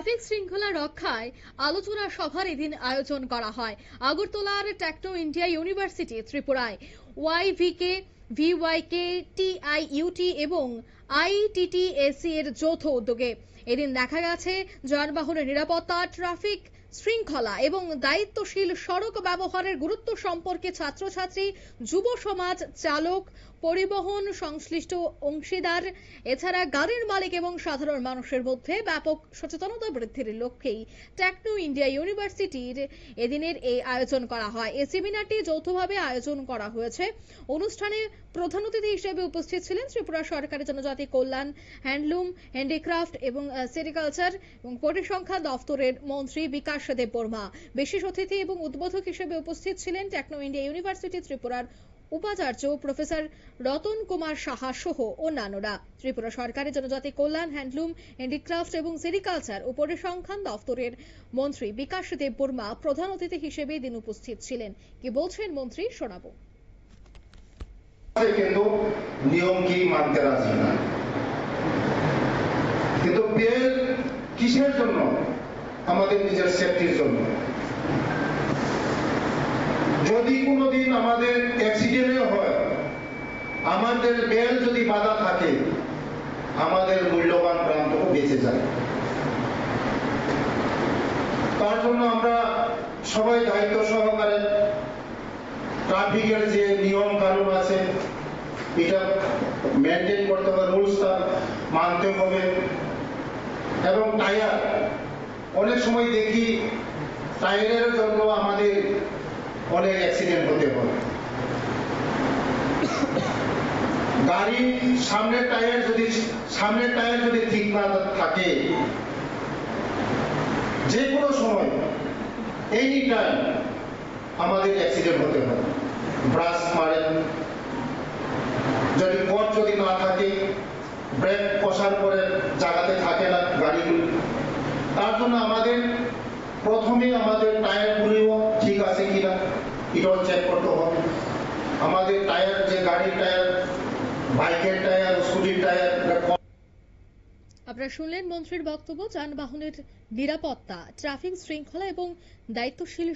Traffic শৃঙ্খলা রক্ষায় আলোচনা সভার এদিন আয়োজন করা হয় আগরতলার টেকনো ইন্ডিয়া ইউনিভার্সিটি ত্রিপুরায়। ওয়াইভিকে, ভিওয়াইকে, টিআইইউটি এবং আইটিটিএসি এর যৌথ উদ্যোগে এদিন দেখা গেছে যানবাহনের নিরাপত্তা, ট্রাফিক শৃঙ্খলা এবং দায়িত্বশীল সড়ক ব্যবহারের গুরুত্ব সম্পর্কে ছাত্রছাত্রী, যুব সমাজ, চালক, পরিবহন সংশ্লিষ্ট অংশীদার এছাড়া গাড়ির মালিক এবং সাধারণ মানুষের মধ্যে ব্যাপক সচেতনতা বৃদ্ধির লক্ষ্যেই টেকনো ইন্ডিয়া ইউনিভার্সিটির এদিনের এই আয়োজন করা হয়। এই সেমিনারটি যৌথভাবে আয়োজন করা হয়েছে। অনুষ্ঠানে প্রধান অতিথি হিসেবে উপস্থিত ছিলেন ত্রিপুরা সরকারি জনজাতি কল্যাণ, হ্যান্ডলুম, হ্যান্ডিক্রাফট এবং সেরিকালচার এবং পরিসংখ্যান দফতরের মন্ত্রী বিকাশ দেববর্মা। বিশেষ অতিথি এবং উদ্বোধক হিসেবে উপস্থিত ছিলেন টেকনো ইন্ডিয়া ইউনিভার্সিটি ত্রিপুরার উপাচার্য প্রফেসর রতন কুমার সাহা সহ অন্যান্যরা। ত্রিপুরা সরকারি জনজাতি কল্যাণ, হ্যান্ডলুম, হ্যান্ডিক্রাফট এবং সেরিকালচার ও পরিসংখ্যান দফতরের মন্ত্রী বিকাশ দেববর্মা প্রধান অতিথি হিসেবে দিন উপস্থিত ছিলেন। কি বলছেন মন্ত্রী শোনাবো। কিন্তু নিয়ম কি মানতে রাজি না, কিন্তু বেল কিসের জন্য? আমাদের নিজের সেফটির জন্য। যদি কোনোদিন আমাদের অ্যাক্সিডেন্টও হয়, আমাদের বেল যদি বাধা থাকে, আমাদের মূল্যবান প্রাণটুকু বেঁচে যায়। তার জন্য আমরা সবাই দায়িত্ব সহকারে ট্রাফিকের যে নিয়ম কানুন আছে এটা মেনটেন করতে হবে, রুলসটা মানতে হবে। এবং টায়ার, অনেক সময় দেখি টায়ারের জন্য আমাদের অনেক অ্যাক্সিডেন্ট হতে পারে। গাড়ির সামনের টায়ার যদি ঠিক না থাকে, যে কোনো সময় এনি টাইম আমাদের অ্যাক্সিডেন্ট হতে পারে। ব্রাশ মারেন, যদি পথ যদি না থাকে, ব্রেক কষার পরে জায়গাতে থাকে না গাড়িগুলি, তার জন্য আমাদের প্রথমে আমাদের টায়ারগুলিও ঠিক আছে কিনা এটাও চেক করতে হবে। আমাদের টায়ার, যে গাড়ির টায়ার, বাইকের টায়ার, স্কুটির টায়ার। আপনারা শুনলেন মন্ত্রীর বক্তব্য। যানবাহনের নিরাপত্তা, ট্রাফিক শৃঙ্খলা এবং দায়িত্বশীল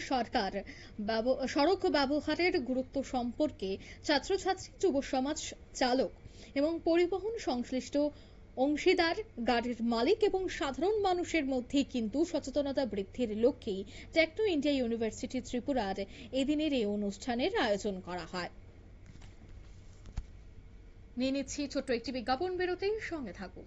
সড়ক ব্যবহারের গুরুত্ব সম্পর্কে ছাত্রছাত্রী, যুব সমাজ, চালক এবং পরিবহন সংশ্লিষ্ট অংশীদার, গাড়ির মালিক এবং সাধারণ মানুষের মধ্যে কিন্তু সচেতনতা বৃদ্ধির লক্ষ্যেই টেকনো ইন্ডিয়া ইউনিভার্সিটি ত্রিপুরার এদিনের এই অনুষ্ঠানের আয়োজন করা হয়। নিয়ে নিচ্ছি ছোট্ট একটি বিজ্ঞাপন বিরতি, সঙ্গে থাকুন।